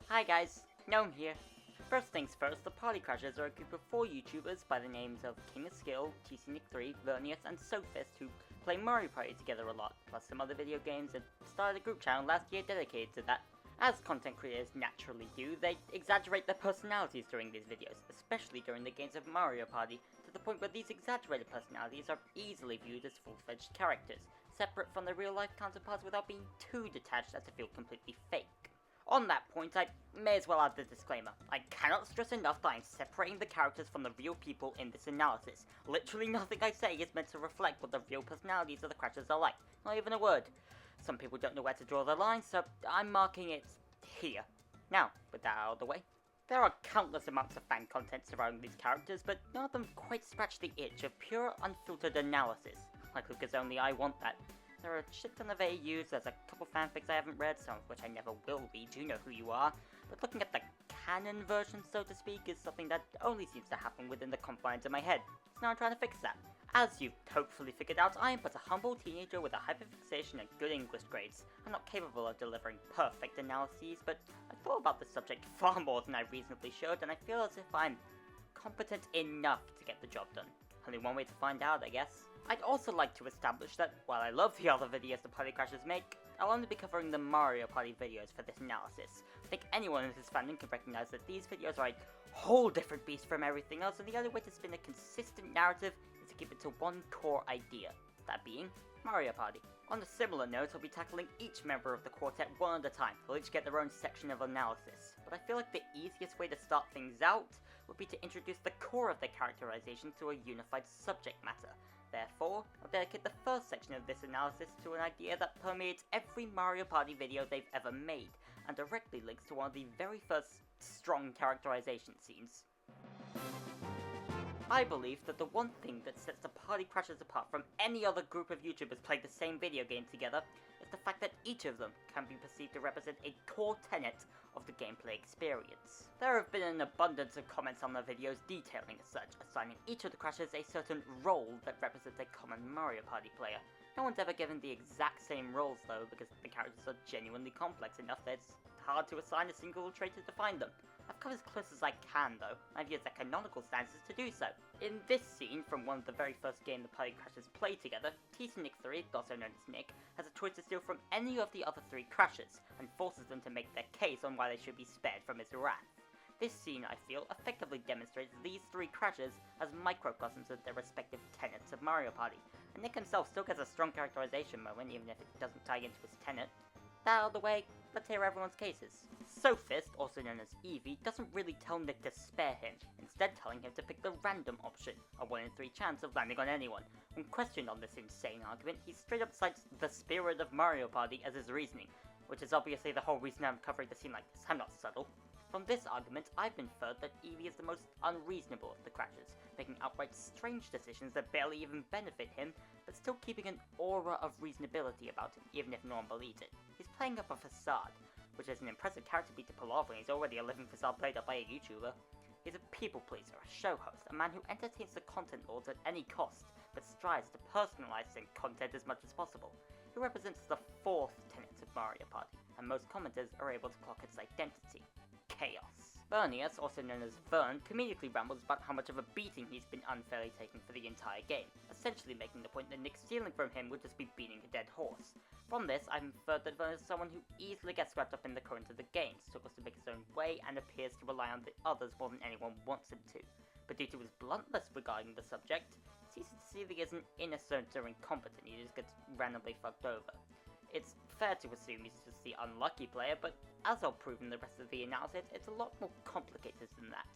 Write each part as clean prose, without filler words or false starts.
Hi guys, Gnome here. First things first, the Party Crashers are a group of 4 YouTubers by the names of King of Skill, TCNick3, Vernias, and Sophist who play Mario Party together a lot, plus some other video games, and started a group channel last year dedicated to that. As content creators naturally do, they exaggerate their personalities during these videos, especially during the games of Mario Party, to the point where these exaggerated personalities are easily viewed as full-fledged characters, separate from their real-life counterparts without being too detached as to feel completely fake. On that point, I may as well add the disclaimer. I cannot stress enough that I'm separating the characters from the real people in this analysis. Literally nothing I say is meant to reflect what the real personalities of the Crashers are like, not even a word. Some people don't know where to draw the line, so I'm marking it here. Now, with that out of the way, there are countless amounts of fan content surrounding these characters, but none of them quite scratch the itch of pure, unfiltered analysis. Like Lucas only I want that. There are a shit ton of AUs, there's a couple fanfics I haven't read, some of which I never will read, you know who you are, but looking at the canon version, so to speak, is something that only seems to happen within the confines of my head, so now I'm trying to fix that. As you've hopefully figured out, I am but a humble teenager with a hyperfixation and good English grades. I'm not capable of delivering perfect analyses, but I thought about the subject far more than I reasonably should, and I feel as if I'm competent enough to get the job done. Only one way to find out, I guess. I'd also like to establish that, while I love the other videos the Party Crashers make, I'll only be covering the Mario Party videos for this analysis. I think anyone in this fandom can recognize that these videos are a whole different beast from everything else, and the only way to spin a consistent narrative is to keep it to one core idea, that being Mario Party. On a similar note, I'll be tackling each member of the quartet one at a time. They'll each get their own section of analysis, but I feel like the easiest way to start things out would be to introduce the core of the characterization to a unified subject matter. Therefore, I'll dedicate the first section of this analysis to an idea that permeates every Mario Party video they've ever made, and directly links to one of the very first strong characterization scenes. I believe that the one thing that sets the Party Crashers apart from any other group of YouTubers playing the same video game together is the fact that each of them can be perceived to represent a core tenet of the gameplay experience. There have been an abundance of comments on their videos detailing as such, assigning each of the Crashers a certain role that represents a common Mario Party player. No one's ever given the exact same roles though, because the characters are genuinely complex enough that it's hard to assign a single trait to define them. I've come as close as I can though, and I've used their canonical stances to do so. In this scene from one of the very first games the Party Crashers play together, TCNick3, also known as Nick, has a choice to steal from any of the other 3 Crashers, and forces them to make their case on why they should be spared from his wrath. This scene, I feel, effectively demonstrates these 3 Crashers as microcosms of their respective tenets of Mario Party, and Nick himself still gets a strong characterization moment even if it doesn't tie into his tenet. That out of the way, let's hear everyone's cases. Sophist, also known as Eevee, doesn't really tell Nick to spare him, instead telling him to pick the random option, a 1 in 3 chance of landing on anyone. When questioned on this insane argument, he straight up cites the spirit of Mario Party as his reasoning, which is obviously the whole reason I'm covering the scene like this. I'm not subtle. From this argument, I've inferred that Eevee is the most unreasonable of the Crashers, making outright strange decisions that barely even benefit him, but still keeping an aura of reasonability about him, even if no one believes it. He's playing up a facade, which is an impressive character beat to pull off when he's already a living facade played up by a YouTuber. He's a people pleaser, a show host, a man who entertains the content lords at any cost, but strives to personalize his content as much as possible. He represents the 4th tenet of Mario Party, and most commenters are able to clock its identity. Chaos. Vernias, also known as Vern, comedically rambles about how much of a beating he's been unfairly taken for the entire game, essentially making the point that Nick stealing from him would just be beating a dead horse. From this, I've inferred that Vern is someone who easily gets swept up in the current of the game, struggles to make his own way, and appears to rely on the others more than anyone wants him to. But due to his bluntness regarding the subject, it's easy to see that he isn't innocent or incompetent, he just gets randomly fucked over. It's fair to assume he's just the unlucky player, but as I'll prove in the rest of the analysis, it's a lot more complicated than that.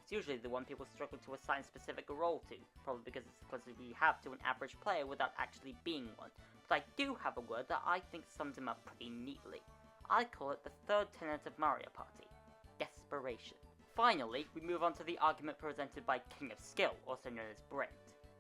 It's usually the one people struggle to assign a specific role to, probably because it's the closest we have to an average player without actually being one. But I do have a word that I think sums him up pretty neatly. I call it the 3rd tenet of Mario Party: desperation. Finally, we move on to the argument presented by King of Skill, also known as Brent.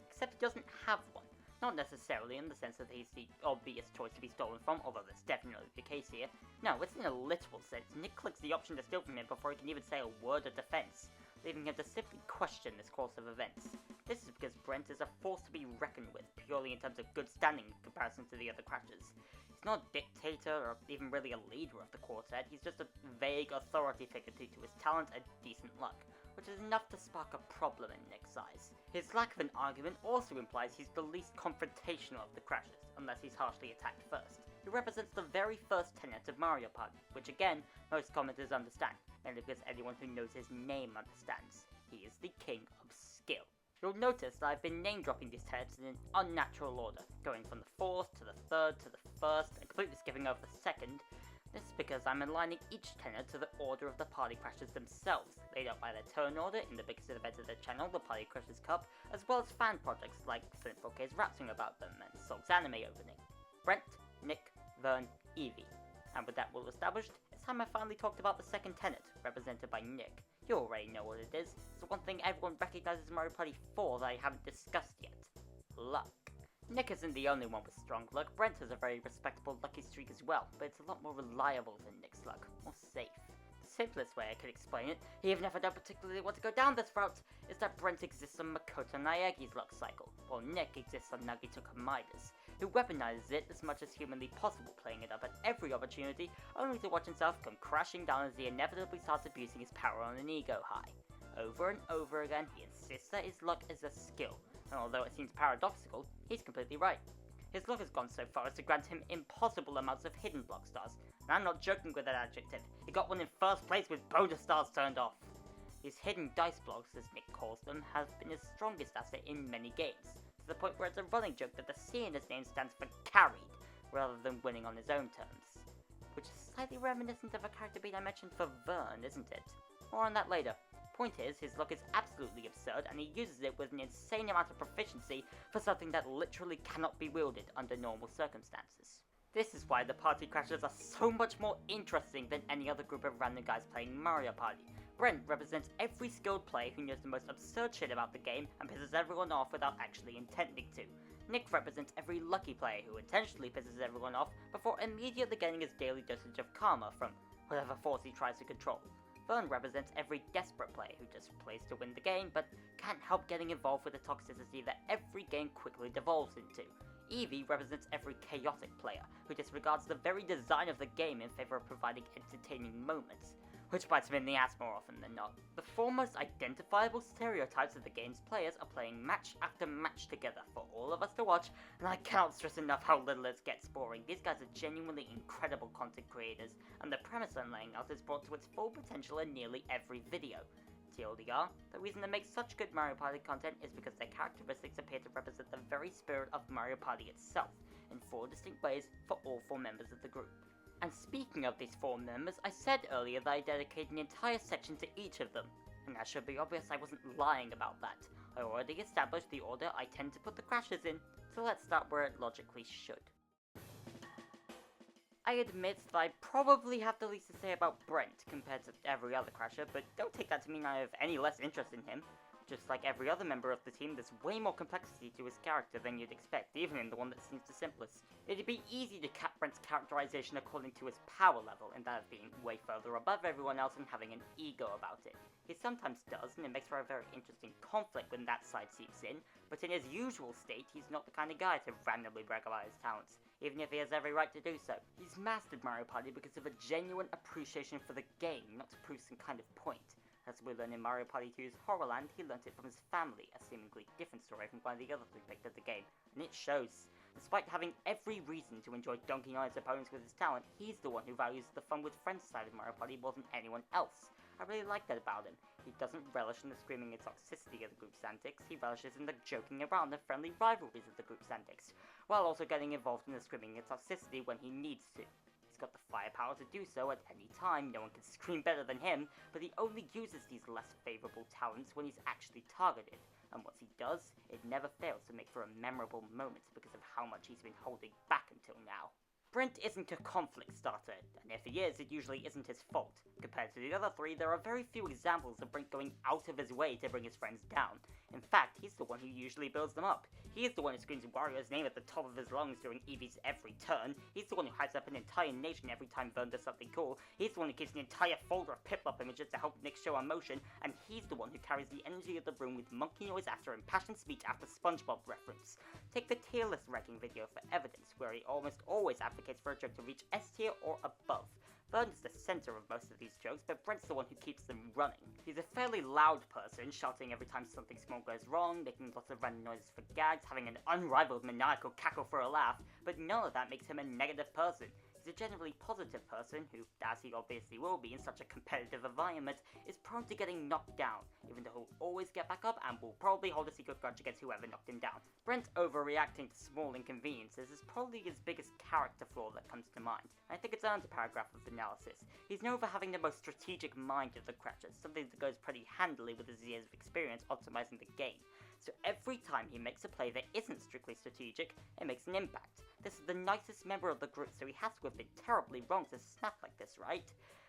Except he doesn't have one. Not necessarily in the sense that he's the obvious choice to be stolen from, although that's definitely the case here. No, it's in a literal sense. Nick clicks the option to steal from him before he can even say a word of defense, leaving him to simply question this course of events. This is because Brent is a force to be reckoned with, purely in terms of good standing in comparison to the other Crashers. He's not a dictator or even really a leader of the quartet, he's just a vague authority figure due to his talent and decent luck, which is enough to spark a problem in Nick's eyes. His lack of an argument also implies he's the least confrontational of the Crashers, unless he's harshly attacked first. He represents the very first tenet of Mario Party, which again, most commenters understand, mainly because anyone who knows his name understands. He is the king of skill. You'll notice that I've been name-dropping these tenets in an unnatural order, going from the 4th to the 3rd to the 1st, and completely skipping over the 2nd. This is because I'm aligning each tenet to the order of the Party Crashers themselves, laid out by their turn order in the biggest event of their channel, the Party Crashers Cup, as well as fan projects like Flint4K's rap song about them and Sulk's anime opening. Brent, Nick, Vern, Evie. And with that rule established, it's time I finally talked about the second tenet, represented by Nick. You already know what it is. It's the one thing everyone recognizes Mario Party 4 that I haven't discussed yet. Luck. Nick isn't the only one with strong luck. Brent has a very respectable lucky streak as well, but it's a lot more reliable than Nick's luck, more safe. The simplest way I could explain it, even if I don't particularly want to go down this route, is that Brent exists on Makoto Naegi's luck cycle, while Nick exists on Nagito Kamida's, who weaponizes it as much as humanly possible, playing it up at every opportunity, only to watch himself come crashing down as he inevitably starts abusing his power on an ego high. Over and over again, he insists that his luck is a skill, and although it seems paradoxical, he's completely right. His luck has gone so far as to grant him impossible amounts of hidden block stars, and I'm not joking with that adjective. He got one in first place with bonus stars turned off. These hidden dice blocks, as Nick calls them, have been his strongest asset in many games, to the point where it's a running joke that the C in his name stands for carried, rather than winning on his own terms. Which is slightly reminiscent of a character beat I mentioned for Vern, isn't it? More on that later. Point is, his luck is absolutely absurd, and he uses it with an insane amount of proficiency for something that literally cannot be wielded under normal circumstances. This is why the Party Crashers are so much more interesting than any other group of random guys playing Mario Party. Brent represents every skilled player who knows the most absurd shit about the game and pisses everyone off without actually intending to. Nick represents every lucky player who intentionally pisses everyone off before immediately getting his daily dosage of karma from whatever force he tries to control. Vern represents every desperate player who just plays to win the game, but can't help getting involved with the toxicity that every game quickly devolves into. Evie represents every chaotic player, who disregards the very design of the game in favor of providing entertaining moments, which bites him in the ass more often than not. The four most identifiable stereotypes of the game's players are playing match after match together for all of us to watch, and I cannot stress enough how little it gets boring. These guys are genuinely incredible content creators, and the premise I'm laying out is brought to its full potential in nearly every video. TLDR, the reason they make such good Mario Party content is because their characteristics appear to represent the very spirit of Mario Party itself, in four distinct ways for all four members of the group. And speaking of these four members, I said earlier that I dedicated an entire section to each of them, and that should be obvious I wasn't lying about that. I already established the order I tend to put the Crashers in, so let's start where it logically should. I admit that I probably have the least to say about Brent compared to every other Crasher, but don't take that to mean I have any less interest in him. Just like every other member of the team, there's way more complexity to his character than you'd expect, even in the one that seems the simplest. It'd be easy to cap Brent's characterization according to his power level, in that of being way further above everyone else and having an ego about it. He sometimes does, and it makes for a very interesting conflict when that side seeps in, but in his usual state, he's not the kind of guy to randomly brag about his talents, even if he has every right to do so. He's mastered Mario Party because of a genuine appreciation for the game, not to prove some kind of point. As we learn in Mario Party 2's Horrorland, he learnt it from his family, a seemingly different story from one of the other three picked of the game, and it shows. Despite having every reason to enjoy dunking on his opponents with his talent, he's the one who values the fun with friends side of Mario Party more than anyone else. I really like that about him. He doesn't relish in the screaming and toxicity of the group's antics, he relishes in the joking around and friendly rivalries of the group's antics, while also getting involved in the screaming and toxicity when he needs to. Got the firepower to do so at any time, no one can scream better than him, but he only uses these less favourable talents when he's actually targeted, and once he does, it never fails to make for a memorable moment because of how much he's been holding back until now. Brent isn't a conflict starter, and if he is, it usually isn't his fault. Compared to the other three, there are very few examples of Brent going out of his way to bring his friends down. In fact, he's the one who usually builds them up. He is the one who screams Wario's name at the top of his lungs during Eevee's every turn. He's the one who hypes up an entire nation every time Vern does something cool. He's the one who gives an entire folder of Piplup images to help Nick show emotion, and he's the one who carries the energy of the room with monkey noise after impassioned speech after SpongeBob reference. Take the tier list ranking video for evidence, where he almost always advocates advocates for a joke to reach S tier or above. Vern is the center of most of these jokes, but Brent's the one who keeps them running. He's a fairly loud person, shouting every time something small goes wrong, making lots of random noises for gags, having an unrivaled maniacal cackle for a laugh, but none of that makes him a negative person. He's a generally positive person who, as he obviously will be in such a competitive environment, is prone to getting knocked down, even though he'll always get back up and will probably hold a secret grudge against whoever knocked him down. Brent overreacting to small inconveniences is probably his biggest character flaw that comes to mind. I think it's earned a paragraph of analysis. He's known for having the most strategic mind of the Cratchits, something that goes pretty handily with his years of experience optimizing the game. So every time he makes a play that isn't strictly strategic, it makes an impact. This is the nicest member of the group, so he has to have been terribly wrong to snap like this, right?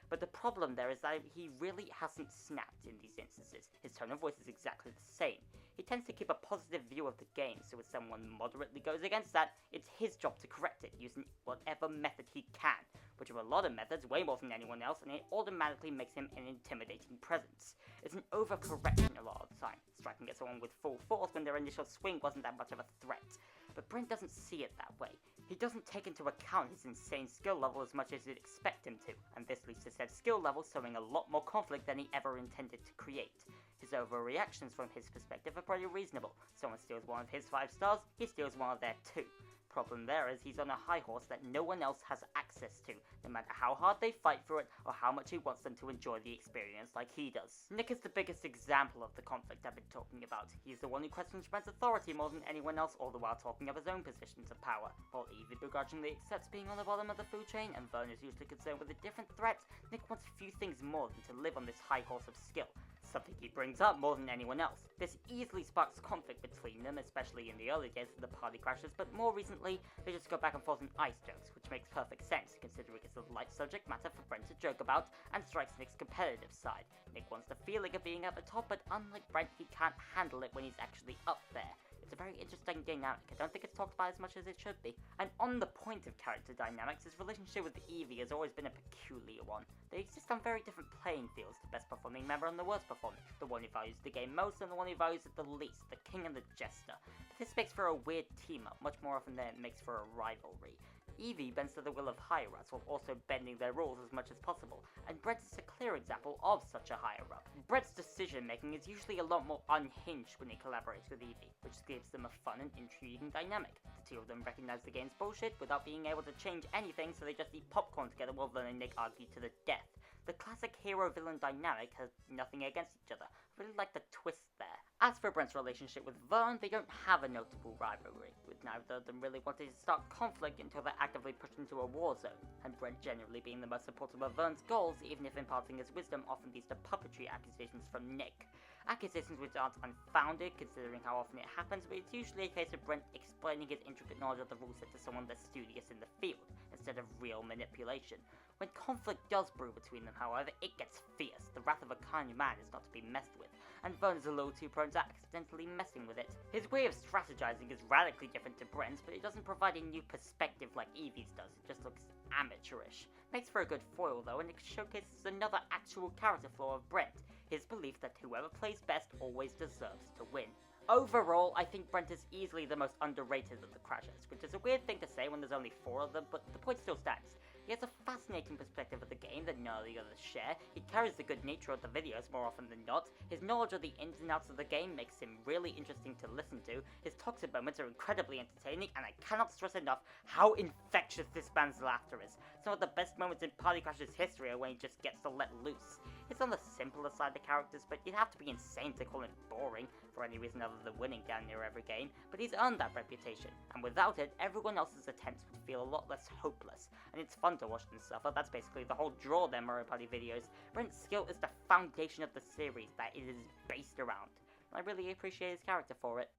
But the problem there is that he really hasn't snapped in these instances. His tone of voice is exactly the same. He tends to keep a positive view of the game, so if someone moderately goes against that, it's his job to correct it using whatever method he can, which are a lot of methods, way more than anyone else, and it automatically makes him an intimidating presence. It's an overcorrection a lot of the time, striking at someone with full force when their initial swing wasn't that much of a threat. But Brent doesn't see it that way. He doesn't take into account his insane skill level as much as you'd expect him to, and this leads to said skill level showing a lot more conflict than he ever intended to create. His overreactions from his perspective are pretty reasonable. Someone steals one of his 5 stars, he steals one of their 2. Problem there is he's on a high horse that no one else has access to, no matter how hard they fight for it or how much he wants them to enjoy the experience like he does. Nick is the biggest example of the conflict I've been talking about. He's the one who questions Brent's authority more than anyone else, all the while talking of his own positions of power. While Evie begrudgingly accepts being on the bottom of the food chain and Vern is usually concerned with a different threat, Nick wants few things more than to live on this high horse of skill. Something he brings up more than anyone else. This easily sparks conflict between them, especially in the early days of the party crashes, but more recently, they just go back and forth in ice jokes, which makes perfect sense, considering it's a light subject matter for Brent to joke about, and strikes Nick's competitive side. Nick wants the feeling of being at the top, but unlike Brent, he can't handle it when he's actually up there. It's a very interesting dynamic. I don't think it's talked about as much as it should be. And on the point of character dynamics, his relationship with Evie has always been a peculiar one. They exist on very different playing fields, the best performing member and the worst performing, the one who values the game most and the one who values it the least, the king and the jester. But this makes for a weird team-up, much more often than it makes for a rivalry. Evie bends to the will of higher-ups while also bending their rules as much as possible, and Brent is a clear example of such a higher-up. Brent's decision-making is usually a lot more unhinged when he collaborates with Evie, which gives them a fun and intriguing dynamic. The two of them recognize the game's bullshit without being able to change anything, so they just eat popcorn together while Vern and Nick argue to the death. The classic hero-villain dynamic has nothing against each other. I really like the twist there. As for Brent's relationship with Vern, they don't have a notable rivalry, with neither of them really wanting to start conflict until they're actively pushed into a war zone, and Brent generally being the most supportive of Vern's goals, even if imparting his wisdom often leads to puppetry accusations from Nick. Accusations which aren't unfounded, considering how often it happens, but it's usually a case of Brent explaining his intricate knowledge of the rule set to someone that's studious in the field, instead of real manipulation. When conflict does brew between them, however, it gets fierce. The wrath of a kind man is not to be messed with, and Vern is a little too prone to accidentally messing with it. His way of strategizing is radically different to Brent's, but it doesn't provide a new perspective like Evie's does. It just looks amateurish. Makes for a good foil though, and it showcases another actual character flaw of Brent, his belief that whoever plays best always deserves to win. Overall, I think Brent is easily the most underrated of the Crashers, which is a weird thing to say when there's only 4 of them, but the point still stands. He has a fascinating perspective of the game that none of the others share. He carries the good nature of the videos more often than not. His knowledge of the ins and outs of the game makes him really interesting to listen to. His toxic moments are incredibly entertaining, and I cannot stress enough how infectious this man's laughter is. Some of the best moments in Party Crashers history are when he just gets to let loose. He's on the simpler side of characters, but you'd have to be insane to call him boring for any reason other than winning down near every game, but he's earned that reputation, and without it, everyone else's attempts would feel a lot less hopeless, and it's fun to watch them suffer. That's basically the whole draw of their Mario Party videos. Brent's skill is the foundation of the series that it is based around, and I really appreciate his character for it.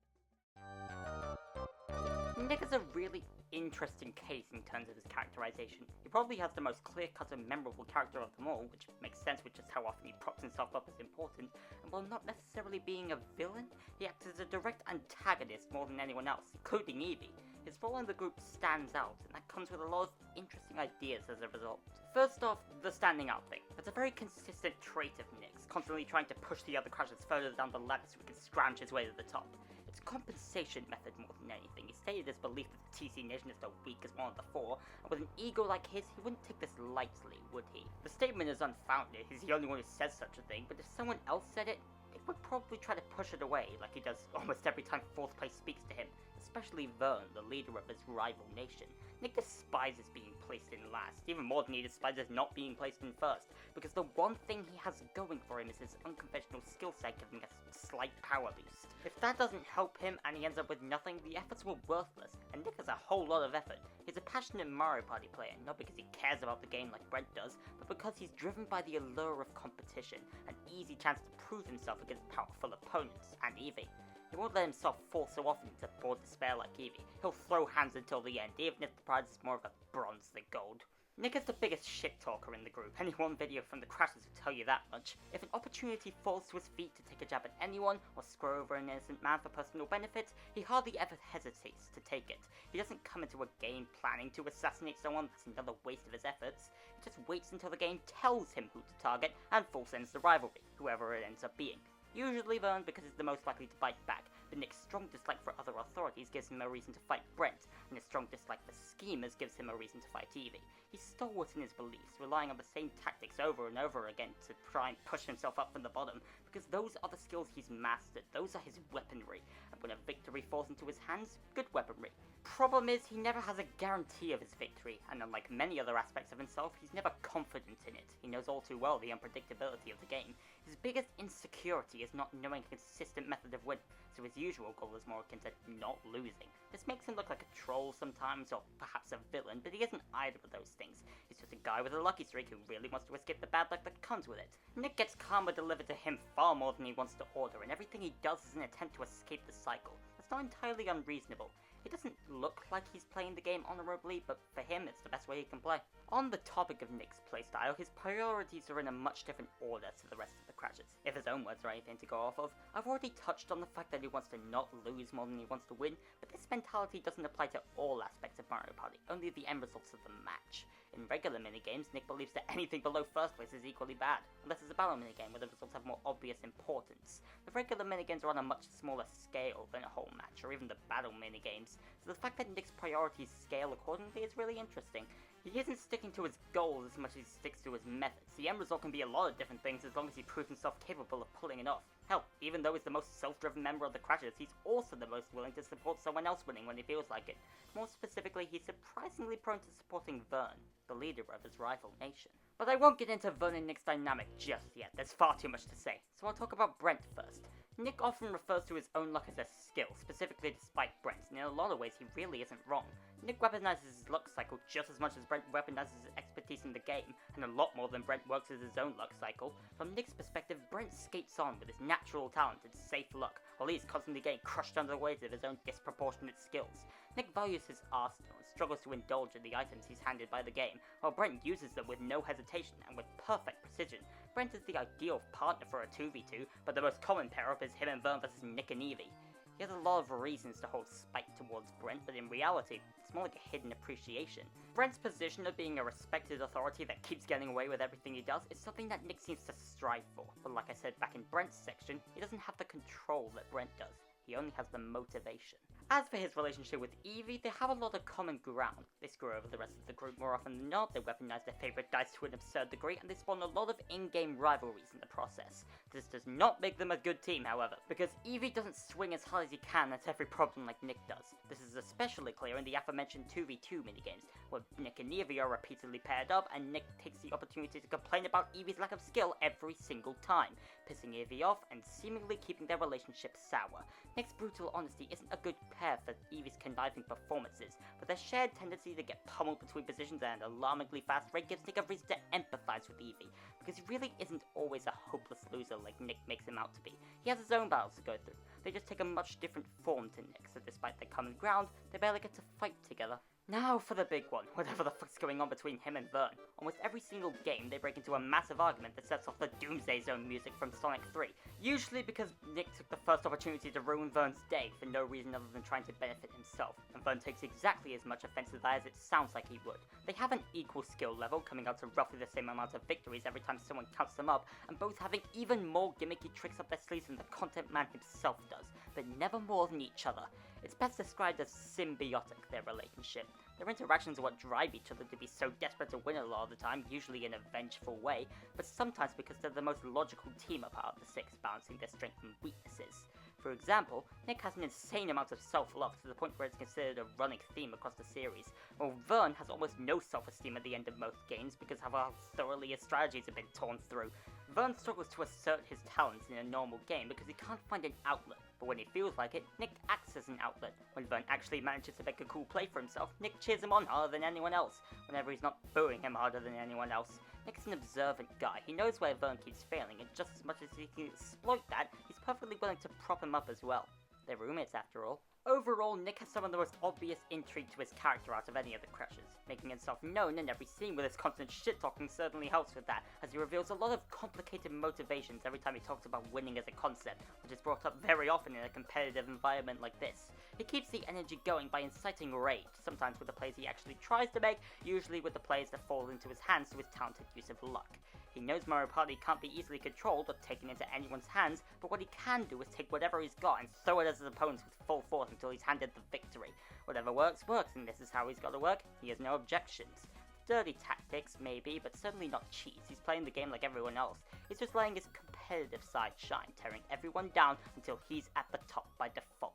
Nick is a really interesting case in terms of his characterization. He probably has the most clear-cut and memorable character of them all, which makes sense with just how often he props himself up as important, and while not necessarily being a villain, he acts as a direct antagonist more than anyone else, including Evie. His role in the group stands out, and that comes with a lot of interesting ideas as a result. First off, the standing out thing. It's a very consistent trait of Nick's, constantly trying to push the other Crashers further down the ladder so he can scrounge his way to the top. It's a compensation method more than anything. He stated his belief that the TC Nation is the weakest one of the four, and with an ego like his, he wouldn't take this lightly, would he? The statement is unfounded, he's the only one who says such a thing, but if someone else said it, Nick would probably try to push it away, like he does almost every time 4th place speaks to him, especially Vern, the leader of his rival nation. Nick despises being placed in last, even more than he despises not being placed in first, because the one thing he has going for him is his unconventional skill set giving a slight power boost. If that doesn't help him and he ends up with nothing, the efforts were worthless, and Nick has a whole lot of effort. He's a passionate Mario Party player, not because he cares about the game like Brent does, but because he's driven by the allure of competition, an easy chance to prove himself against powerful opponents, and Eevee. He won't let himself fall so often into bored despair like Eevee. He'll throw hands until the end, even if the prize is more of a bronze than gold. Nick is the biggest shit talker in the group. Any one video from the crashes will tell you that much. If an opportunity falls to his feet to take a jab at anyone, or screw over an innocent man for personal benefit, he hardly ever hesitates to take it. He doesn't come into a game planning to assassinate someone, that's another waste of his efforts. He just waits until the game tells him who to target, and full sends the rivalry, whoever it ends up being. Usually Vern because he's the most likely to bite back, but Nick's strong dislike for other authorities gives him a reason to fight Brent, and his strong dislike for schemers gives him a reason to fight Eevee. He's stalwart in his beliefs, relying on the same tactics over and over again to try and push himself up from the bottom, because those are the skills he's mastered, those are his weaponry, and when a victory falls into his hands, good weaponry. Problem is, he never has a guarantee of his victory, and unlike many other aspects of himself, he's never confident in it. He knows all too well the unpredictability of the game. His biggest insecurity is not knowing a consistent method of winning, so his usual goal is more akin to not losing. This makes him look like a troll sometimes, or perhaps a villain, but he isn't either of those things. He's just a guy with a lucky streak who really wants to escape the bad luck that comes with it. Nick gets karma delivered to him far more than he wants to order, and everything he does is an attempt to escape the cycle. That's not entirely unreasonable. It doesn't look like he's playing the game honorably, but for him it's the best way he can play. On the topic of Nick's playstyle, his priorities are in a much different order to the rest of the crashes. If his own words are anything to go off of, I've already touched on the fact that he wants to not lose more than he wants to win, but this mentality doesn't apply to all aspects of Mario Party, only the end results of the match. In regular minigames, Nick believes that anything below first place is equally bad, unless it's a battle minigame where the results have more obvious importance. The regular minigames are on a much smaller scale than a whole match, or even the battle minigames, so the fact that Nick's priorities scale accordingly is really interesting. He isn't sticking to his goals as much as he sticks to his methods. The end result can be a lot of different things as long as he proves himself capable of pulling it off. Hell, even though he's the most self-driven member of the Crashers, he's also the most willing to support someone else winning when he feels like it. More specifically, he's surprisingly prone to supporting Vern, the leader of his rival nation. But I won't get into Vern and Nick's dynamic just yet, there's far too much to say, so I'll talk about Brent first. Nick often refers to his own luck as a skill, specifically despite Brent's, and in a lot of ways he really isn't wrong. Nick weaponizes his luck cycle just as much as Brent weaponizes his expertise in the game, and a lot more than Brent works as his own luck cycle. From Nick's perspective, Brent skates on with his natural talent and safe luck, while he's constantly getting crushed under the weight of his own disproportionate skills. Nick values his arsenal and struggles to indulge in the items he's handed by the game, while Brent uses them with no hesitation and with perfect precision. Brent is the ideal partner for a 2v2, but the most common pair-up is him and Vern versus Nick and Eevee. He has a lot of reasons to hold spite towards Brent, but in reality, it's more like a hidden appreciation. Brent's position of being a respected authority that keeps getting away with everything he does is something that Nick seems to strive for, but like I said back in Brent's section, he doesn't have the control that Brent does. He only has the motivation. As for his relationship with Eevee, they have a lot of common ground. They screw over the rest of the group more often than not, they weaponize their favourite dice to an absurd degree, and they spawn a lot of in-game rivalries in the process. This does not make them a good team, however, because Eevee doesn't swing as hard as he can at every problem like Nick does. This is especially clear in the aforementioned 2v2 minigames, where Nick and Eevee are repeatedly paired up, and Nick takes the opportunity to complain about Eevee's lack of skill every single time, pissing Eevee off and seemingly keeping their relationship sour. Nick's brutal honesty isn't a good pair for Eevee's conniving performances, but their shared tendency to get pummeled between positions at an alarmingly fast rate gives Nick a reason to empathize with Eevee, because he really isn't always a hopeless loser like Nick makes him out to be. He has his own battles to go through, they just take a much different form to Nick, so despite their common ground, they barely get to fight together. Now for the big one, whatever the fuck's going on between him and Vern. Almost every single game, they break into a massive argument that sets off the Doomsday Zone music from Sonic 3, usually because Nick took the first opportunity to ruin Vern's day for no reason other than trying to benefit himself, and Vern takes exactly as much offense to that as it sounds like he would. They have an equal skill level, coming out to roughly the same amount of victories every time someone counts them up, and both having even more gimmicky tricks up their sleeves than the content man himself does, but never more than each other. It's best described as symbiotic, their relationship. Their interactions are what drive each other to be so desperate to win a lot of the time, usually in a vengeful way, but sometimes because they're the most logical team apart of the six, balancing their strengths and weaknesses. For example, Nick has an insane amount of self-love to the point where it's considered a running theme across the series, while Vern has almost no self-esteem at the end of most games because of how thoroughly his strategies have been torn through. Vern struggles to assert his talents in a normal game because he can't find an outlet, but when he feels like it, Nick acts as an outlet. When Vern actually manages to make a cool play for himself, Nick cheers him on harder than anyone else, whenever he's not booing him harder than anyone else. Nick's an observant guy. He knows where Vern keeps failing, and just as much as he can exploit that, he's perfectly willing to prop him up as well. They're roommates after all. Overall, Nick has some of the most obvious intrigue to his character out of any of the Crushers. Making himself known in every scene with his constant shit-talking certainly helps with that, as he reveals a lot of complicated motivations every time he talks about winning as a concept, which is brought up very often in a competitive environment like this. He keeps the energy going by inciting rage, sometimes with the plays he actually tries to make, usually with the plays that fall into his hands through his talented use of luck. He knows Mario Party can't be easily controlled or taken into anyone's hands, but what he can do is take whatever he's got and throw it at his opponents with full force until he's handed the victory. Whatever works, works, and this is how he's got to work. He has no objections. Dirty tactics, maybe, but certainly not cheats. He's playing the game like everyone else. He's just letting his competitive side shine, tearing everyone down until he's at the top by default.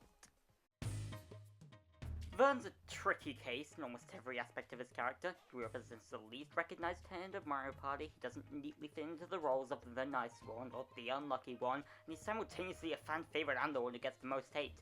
Vern's a tricky case in almost every aspect of his character. He represents the least recognized tenant of Mario Party, he doesn't neatly fit into the roles of the nice one or the unlucky one, and he's simultaneously a fan favorite and the one who gets the most hate.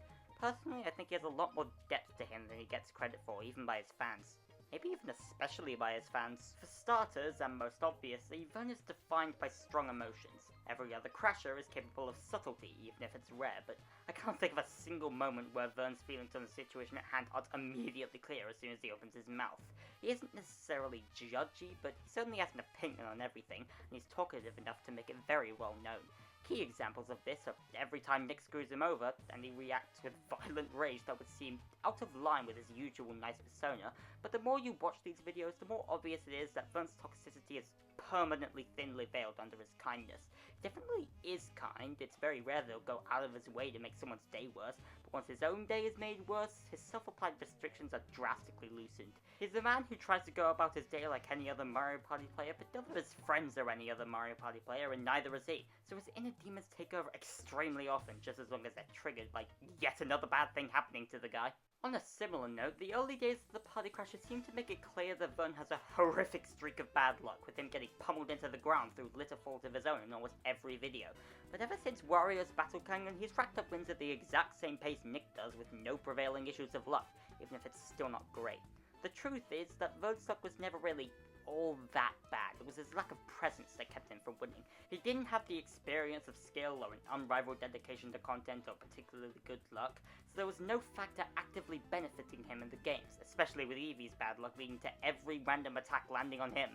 Personally, I think he has a lot more depth to him than he gets credit for, even by his fans. Maybe even especially by his fans. For starters, and most obviously, Vern is defined by strong emotions. Every other Crasher is capable of subtlety, even if it's rare, but I can't think of a single moment where Vern's feelings on the situation at hand aren't immediately clear as soon as he opens his mouth. He isn't necessarily judgy, but he certainly has an opinion on everything, and he's talkative enough to make it very well known. Key examples of this are every time Nick screws him over, and he reacts with violent rage that would seem out of line with his usual nice persona, but the more you watch these videos, the more obvious it is that Vern's toxicity is permanently thinly veiled under his kindness. He definitely is kind. It's very rare that he'll go out of his way to make someone's day worse, but once his own day is made worse, his self-applied restrictions are drastically loosened. He's the man who tries to go about his day like any other Mario Party player, but none of his friends are any other Mario Party player, and neither is he, so his inner demons take over extremely often, just as long as they're triggered by yet another bad thing happening to the guy. On a similar note, the early days of the Party Crashers seem to make it clear that Vern has a horrific streak of bad luck, with him getting pummeled into the ground through little fault of his own in almost every video. But ever since Warriors Battle Canyon, he's racked up wins at the exact same pace Nick does, with no prevailing issues of luck, even if it's still not great. The truth is that Vern's luck was never really all that bad. It was his lack of presence that kept him from winning. He didn't have the experience of skill or an unrivaled dedication to content or particularly good luck, so there was no factor actively benefiting him in the games, especially with Eevee's bad luck leading to every random attack landing on him.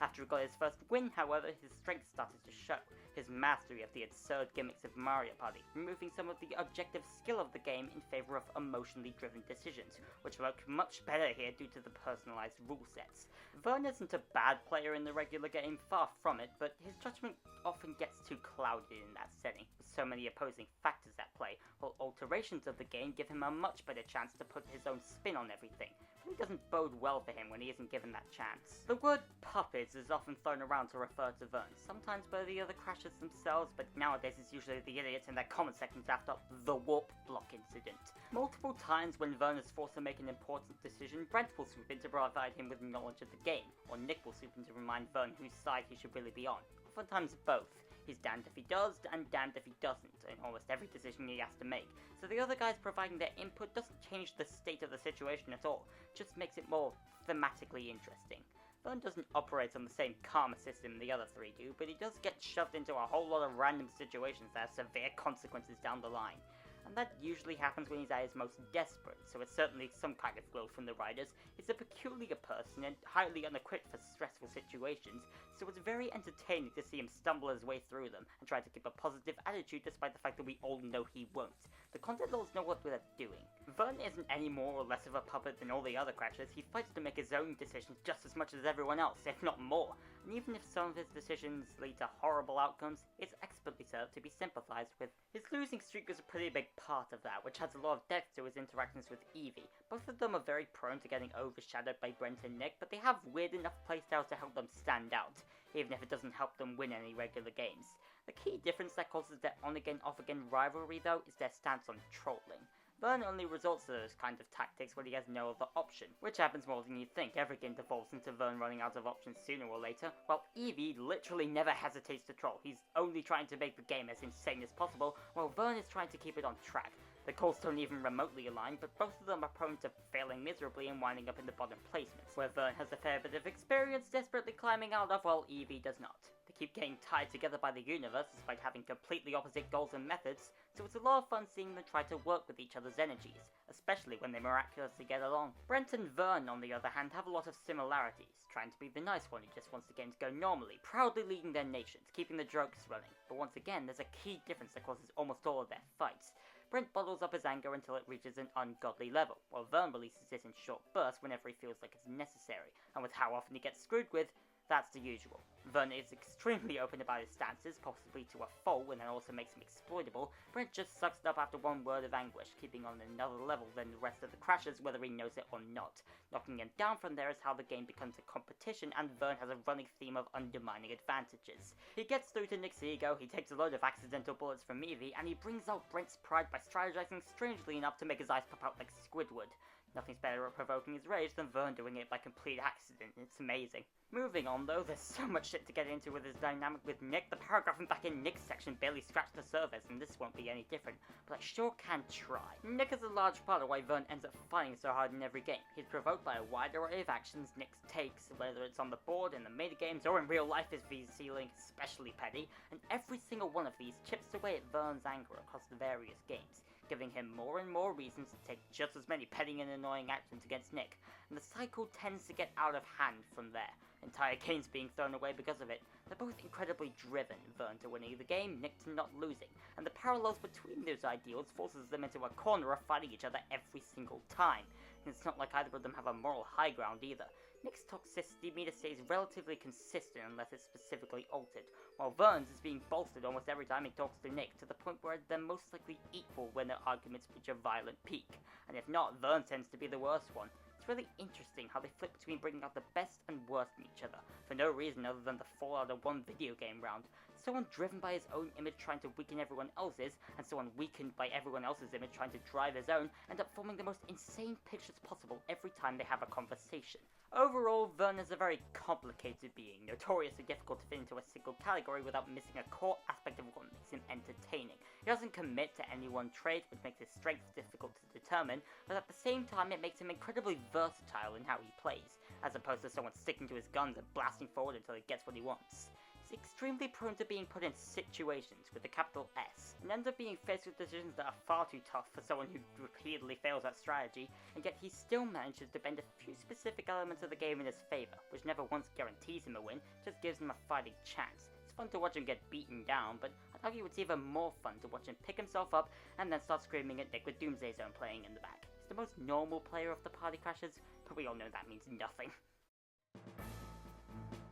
After he got his first win, however, his strength started to show. His mastery of the absurd gimmicks of Mario Party, removing some of the objective skill of the game in favor of emotionally driven decisions, which work much better here due to the personalized rule sets. Vern isn't a bad player in the regular game, far from it, but his judgment often gets too clouded in that setting, with so many opposing factors at play, while alterations of the game give him a much better chance to put his own spin on everything. It doesn't bode well for him when he isn't given that chance. The word puppets is often thrown around to refer to Vern, sometimes by the other Crashers themselves, but nowadays it's usually the idiots in their comment sections after the warp block incident. Multiple times when Vern is forced to make an important decision, Brent will swoop in to provide him with knowledge of the game, or Nick will swoop in to remind Vern whose side he should really be on. Oftentimes both. He's damned if he does, and damned if he doesn't, in almost every decision he has to make. So the other guys providing their input doesn't change the state of the situation at all, just makes it more thematically interesting. Vern doesn't operate on the same karma system the other three do, but he does get shoved into a whole lot of random situations that have severe consequences down the line. and that usually happens when he's at his most desperate, so it's certainly some kind of growth from the writers. He's a peculiar person and highly unequipped for stressful situations, so it's very entertaining to see him stumble his way through them and try to keep a positive attitude despite the fact that we all know he won't. The content lords know what they're doing. Vern isn't any more or less of a puppet than all the other Crashers. He fights to make his own decisions just as much as everyone else, if not more. And even if some of his decisions lead to horrible outcomes, it's expertly served to be sympathized with. His losing streak was a pretty big part of that, which has a lot of depth to his interactions with Evie. Both of them are very prone to getting overshadowed by Brent and Nick, but they have weird enough playstyles to help them stand out, even if it doesn't help them win any regular games. The key difference that causes their on-again, off-again rivalry, though, is their stance on trolling. Vern only resorts to those kind of tactics when he has no other option, which happens more than you'd think. Every game devolves into Vern running out of options sooner or later, while Evie literally never hesitates to troll. He's only trying to make the game as insane as possible, while Vern is trying to keep it on track. The calls don't even remotely align, but both of them are prone to failing miserably and winding up in the bottom placements, where Vern has a fair bit of experience desperately climbing out of, while Evie does not. They keep getting tied together by the universe despite having completely opposite goals and methods, so it's a lot of fun seeing them try to work with each other's energies, especially when they miraculously get along. Brent and Vern, on the other hand, have a lot of similarities, trying to be the nice one who just wants the game to go normally, proudly leading their nations, keeping the jokes running. But once again, there's a key difference that causes almost all of their fights. Brent bottles up his anger until it reaches an ungodly level, while Vern releases it in short bursts whenever he feels like it's necessary, and with how often he gets screwed with, that's the usual. Vern is extremely open about his stances, possibly to a fault, and that also makes him exploitable. Brent just sucks it up after one word of anguish, keeping on another level than the rest of the Crashers, whether he knows it or not. Knocking him down from there is how the game becomes a competition, and Vern has a running theme of undermining advantages. He gets through to Nick's ego, he takes a load of accidental bullets from Evie, and he brings out Brent's pride by strategizing strangely enough to make his eyes pop out like Squidward. Nothing's better at provoking his rage than Vern doing it by complete accident. It's amazing. Moving on though, there's so much shit to get into with his dynamic with Nick. The paragraphing back in Nick's section barely scratched the surface, and this won't be any different, but I sure can try. Nick is a large part of why Vern ends up fighting so hard in every game. He's provoked by a wide array of actions Nick takes, whether it's on the board, in the minigames, or in real life if he's feeling especially petty, and every single one of these chips away at Vern's anger across the various games, giving him more and more reasons to take just as many petty and annoying actions against Nick, and the cycle tends to get out of hand from there, entire games being thrown away because of it. They're both incredibly driven, Vern to winning the game, Nick to not losing, and the parallels between those ideals forces them into a corner of fighting each other every single time, and it's not like either of them have a moral high ground either. Nick's toxicity meter stays relatively consistent unless it's specifically altered, while Vern's is being bolstered almost every time he talks to Nick, to the point where they're most likely equal when their arguments reach a violent peak, and if not, Vern tends to be the worst one. It's really interesting how they flip between bringing out the best and worst in each other, for no reason other than the fallout of one video game round. Someone driven by his own image trying to weaken everyone else's, and someone weakened by everyone else's image trying to drive his own, end up forming the most insane pictures possible every time they have a conversation. Overall, Vern is a very complicated being, notoriously difficult to fit into a single category without missing a core aspect of what makes him entertaining. He doesn't commit to any one trait, which makes his strengths difficult to determine, but at the same time it makes him incredibly versatile in how he plays, as opposed to someone sticking to his guns and blasting forward until he gets what he wants. He's extremely prone to being put in situations with a capital S, and ends up being faced with decisions that are far too tough for someone who repeatedly fails at strategy, and yet he still manages to bend a few specific elements of the game in his favour, which never once guarantees him a win, just gives him a fighting chance. It's fun to watch him get beaten down, but I'd argue it's even more fun to watch him pick himself up and then start screaming at Nick with Doomsday Zone playing in the back. He's the most normal player of the party Crashers, but we all know that means nothing.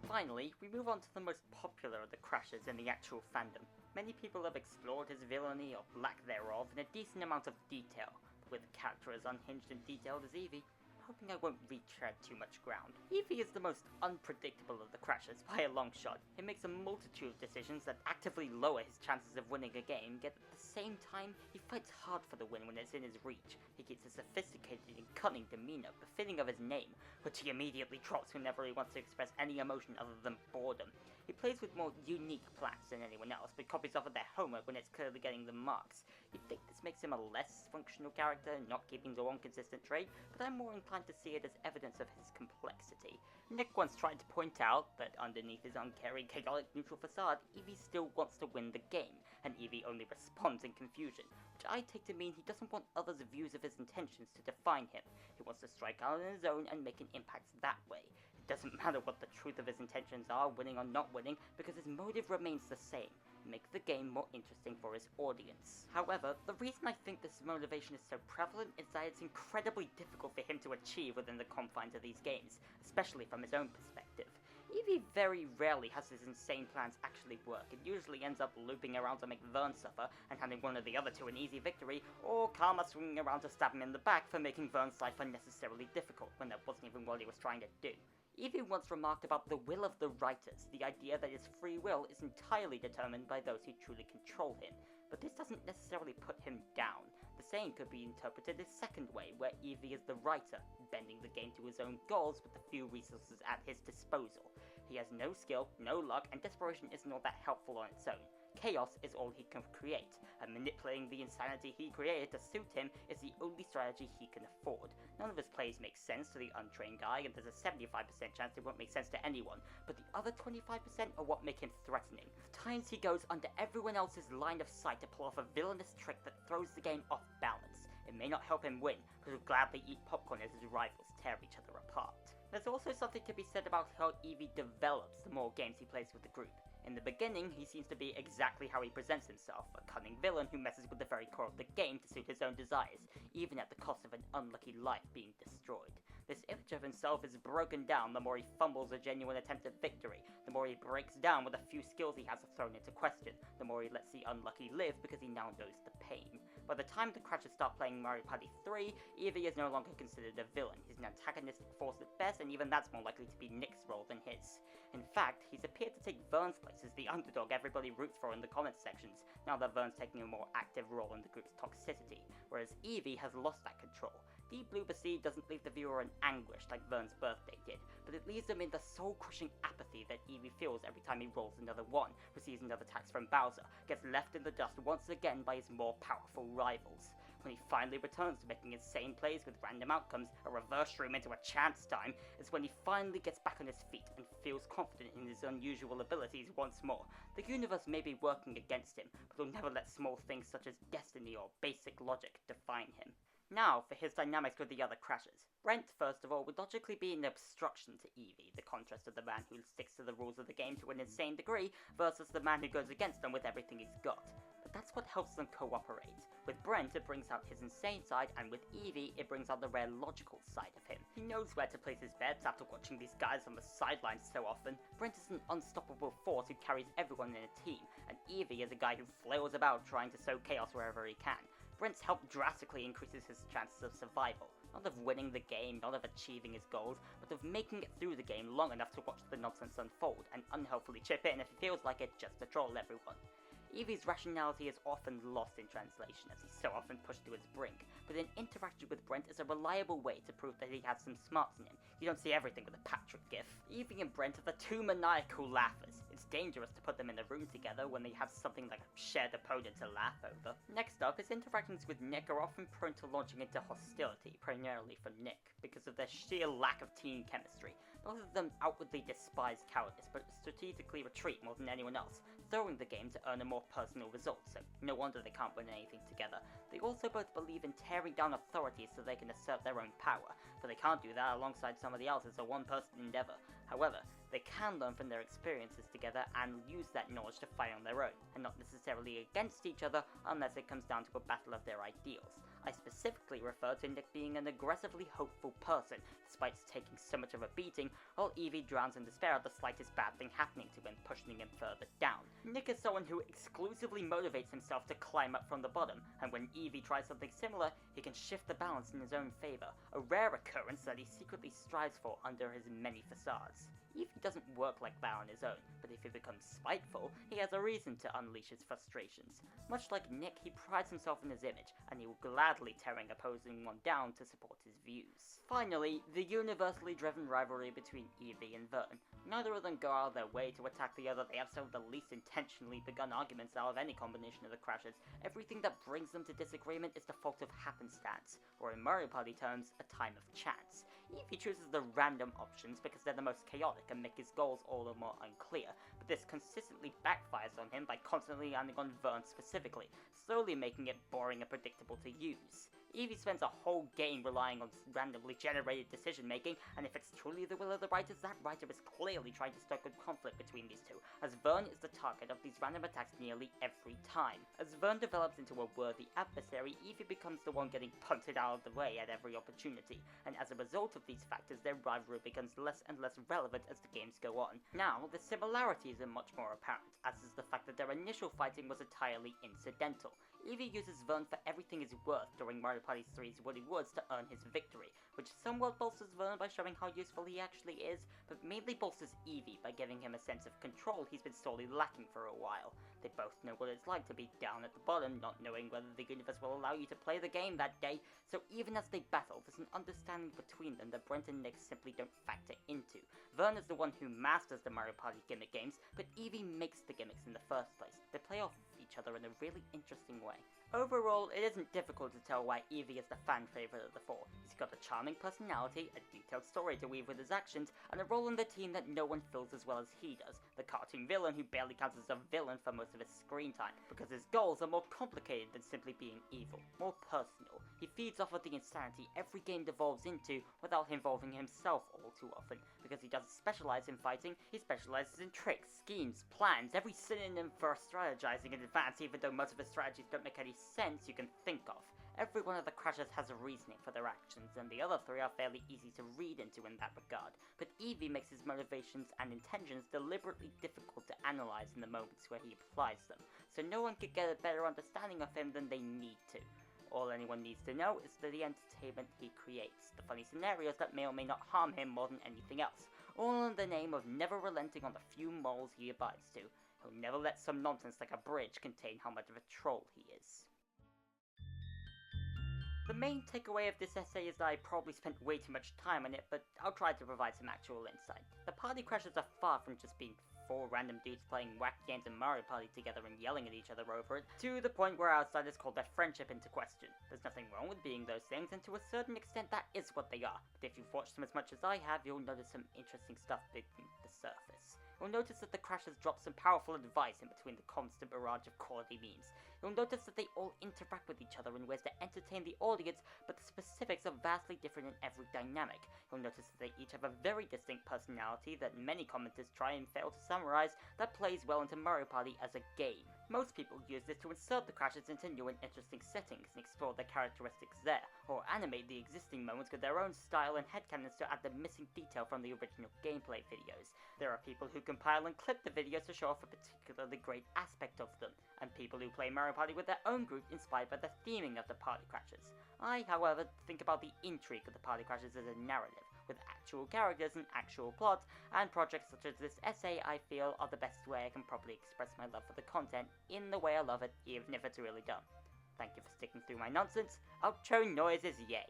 Finally, we move on to the most popular of the Crashers in the actual fandom. Many people have explored his villainy, or lack thereof, in a decent amount of detail, but with a character as unhinged and detailed as Evie, I'm hoping I won't retread too much ground. Evie is the most unpredictable of the Crashers by a long shot. He makes a multitude of decisions that actively lower his chances of winning a game, yet at the same time, he fights hard for the win when it's in his reach. He keeps a sophisticated and cunning demeanor, befitting of his name, which he immediately drops whenever he wants to express any emotion other than boredom. He plays with more unique plans than anyone else, but copies off of their homework when it's clearly getting the marks. You'd think this makes him a less functional character, not keeping to one consistent trait, but I'm more inclined to see it as evidence of his complexity. Nick once tried to point out that underneath his uncaring, chaotic, neutral facade, Evie still wants to win the game, and Evie only responds in confusion, which I take to mean he doesn't want others' views of his intentions to define him. He wants to strike out on his own and make an impact that way. It doesn't matter what the truth of his intentions are, winning or not winning, because his motive remains the same: make the game more interesting for his audience. However, the reason I think this motivation is so prevalent is that it's incredibly difficult for him to achieve within the confines of these games, especially from his own perspective. Evie very rarely has his insane plans actually work. It usually ends up looping around to make Vern suffer and handing one or the other to an easy victory, or Karma swinging around to stab him in the back for making Vern's life unnecessarily difficult when that wasn't even what he was trying to do. Evie once remarked about the will of the writers, the idea that his free will is entirely determined by those who truly control him, but this doesn't necessarily put him down. The saying could be interpreted a second way, where Evie is the writer, bending the game to his own goals with the few resources at his disposal. He has no skill, no luck, and desperation isn't all that helpful on its own. Chaos is all he can create, and manipulating the insanity he created to suit him is the only strategy he can afford. None of his plays make sense to the untrained guy, and there's a 75% chance they won't make sense to anyone, but the other 25% are what make him threatening. The times he goes under everyone else's line of sight to pull off a villainous trick that throws the game off balance. It may not help him win, but he'll gladly eat popcorn as his rivals tear each other apart. There's also something to be said about how Evie develops the more games he plays with the group. In the beginning, he seems to be exactly how he presents himself, a cunning villain who messes with the very core of the game to suit his own desires, even at the cost of an unlucky life being destroyed. This image of himself is broken down the more he fumbles a genuine attempt at victory, the more he breaks down with the few skills he has thrown into question, the more he lets the unlucky live because he now knows the pain. By the time the Cratchits start playing Mario Party 3, Evie is no longer considered a villain. He's an antagonistic force at best, and even that's more likely to be Nick's role than his. In fact, he's appeared to take Vern's place as the underdog everybody roots for in the comments sections, now that Vern's taking a more active role in the group's toxicity, whereas Evie has lost that control. Deep Blue Sea doesn't leave the viewer in anguish like Vern's birthday did, but it leaves them in the soul-crushing apathy that Evie feels every time he rolls another one, receives another tax from Bowser, gets left in the dust once again by his more powerful rivals. When he finally returns to making insane plays with random outcomes, a reverse room into a chance time, is when he finally gets back on his feet and feels confident in his unusual abilities once more. The universe may be working against him, but he'll never let small things such as destiny or basic logic define him. Now for his dynamics with the other Crashers. Brent, first of all, would logically be an obstruction to Evie, the contrast of the man who sticks to the rules of the game to an insane degree, versus the man who goes against them with everything he's got. But that's what helps them cooperate. With Brent, it brings out his insane side, and with Evie, it brings out the rare logical side of him. He knows where to place his bets after watching these guys on the sidelines so often. Brent is an unstoppable force who carries everyone in a team, and Evie is a guy who flails about trying to sow chaos wherever he can. Brent's help drastically increases his chances of survival, not of winning the game, not of achieving his goals, but of making it through the game long enough to watch the nonsense unfold, and unhelpfully chip in if he feels like it just to troll everyone. Evie's rationality is often lost in translation, as he's so often pushed to his brink, but an interaction with Brent is a reliable way to prove that he has some smarts in him. You don't see everything with a Patrick gif. Evie and Brent are the two maniacal laughers. It's dangerous to put them in a room together when they have something like a shared opponent to laugh over. Next up, his interactions with Nick are often prone to launching into hostility, primarily from Nick, because of their sheer lack of team chemistry. Both of them outwardly despise cowardice, but strategically retreat more than anyone else, throwing the game to earn a more personal result, so no wonder they can't win anything together. They also both believe in tearing down authority so they can assert their own power, but they can't do that alongside somebody else as a one-person endeavor. However, they can learn from their experiences together and use that knowledge to fight on their own, and not necessarily against each other unless it comes down to a battle of their ideals. I specifically refer to Nick being an aggressively hopeful person, despite taking so much of a beating, while Evie drowns in despair at the slightest bad thing happening to him, pushing him further down. Nick is someone who exclusively motivates himself to climb up from the bottom, and when Evie tries something similar, he can shift the balance in his own favor, a rare occurrence that he secretly strives for under his many facades. Evie doesn't work like that on his own, but if he becomes spiteful, he has a reason to unleash his frustrations. Much like Nick, he prides himself in his image, and he will gladly gladly tearing opposing one down to support his views. Finally, the universally driven rivalry between Evie and Vern. Neither of them go out of their way to attack the other, they have some of the least intentionally begun arguments out of any combination of the Crashers. Everything that brings them to disagreement is the fault of happenstance, or in Mario Party terms, a time of chance. Evie chooses the random options because they're the most chaotic and make his goals all the more unclear, but this consistently backfires on him by constantly landing on Vern specifically, slowly making it boring and predictable to use. Evie spends a whole game relying on randomly generated decision making, and if it's truly the will of the writers, that writer is clearly trying to stoke a conflict between these two, as Vern is the target of these random attacks nearly every time. As Vern develops into a worthy adversary, Evie becomes the one getting punted out of the way at every opportunity, and as a result of these factors, their rivalry becomes less and less relevant as the games go on. Now, the similarities are much more apparent, as is the fact that their initial fighting was entirely incidental. Evie uses Vern for everything he's worth during Mario Party 3's Woody Woods to earn his victory, which somewhat bolsters Vern by showing how useful he actually is, but mainly bolsters Evie by giving him a sense of control he's been sorely lacking for a while. They both know what it's like to be down at the bottom, not knowing whether the universe will allow you to play the game that day, so even as they battle, there's an understanding between them that Brent and Nick simply don't factor into. Vern is the one who masters the Mario Party gimmick games, but Evie makes the gimmicks in the first place. They play off each other in a really interesting way. Overall, it isn't difficult to tell why Evie is the fan favourite of the four. He's got a charming personality, a detailed story to weave with his actions, and a role in the team that no one fills as well as he does. The cartoon villain who barely counts as a villain for most of his screen time, because his goals are more complicated than simply being evil, more personal. He feeds off of the insanity every game devolves into without involving himself all too often. Because he doesn't specialise in fighting, he specialises in tricks, schemes, plans, every synonym for strategizing in advance, even though most of his strategies don't make any sense you can think of. Every one of the Crashers has a reasoning for their actions, and the other three are fairly easy to read into in that regard, but Evie makes his motivations and intentions deliberately difficult to analyse in the moments where he applies them, so no one could get a better understanding of him than they need to. All anyone needs to know is the entertainment he creates, the funny scenarios that may or may not harm him more than anything else, all in the name of never relenting on the few morals he abides to. He'll never let some nonsense like a bridge contain how much of a troll he is. The main takeaway of this essay is that I probably spent way too much time on it, but I'll try to provide some actual insight. The Party Crashers are far from just being four random dudes playing whack games in Mario Party together and yelling at each other over it, to the point where outsiders call their friendship into question. There's nothing wrong with being those things, and to a certain extent that is what they are, but if you've watched them as much as I have, you'll notice some interesting stuff beneath the surface. You'll notice that the Crashers drop some powerful advice in between the constant barrage of quality memes. You'll notice that they all interact with each other in ways that entertain the audience, but the specifics are vastly different in every dynamic. You'll notice that they each have a very distinct personality that many commenters try and fail to summarize, that plays well into Mario Party as a game. Most people use this to insert the Crashers into new and interesting settings and explore their characteristics there, or animate the existing moments with their own style and headcanons to add the missing detail from the original gameplay videos. There are people who compile and clip the videos to show off a particularly great aspect of them, and people who play Mario Party with their own group inspired by the theming of the Party Crashers. I, however, think about the intrigue of the Party Crashers as a narrative, with actual characters and actual plots, and projects such as this essay I feel are the best way I can properly express my love for the content in the way I love it, even if it's really dumb. Thank you for sticking through my nonsense. Outro noises, yay!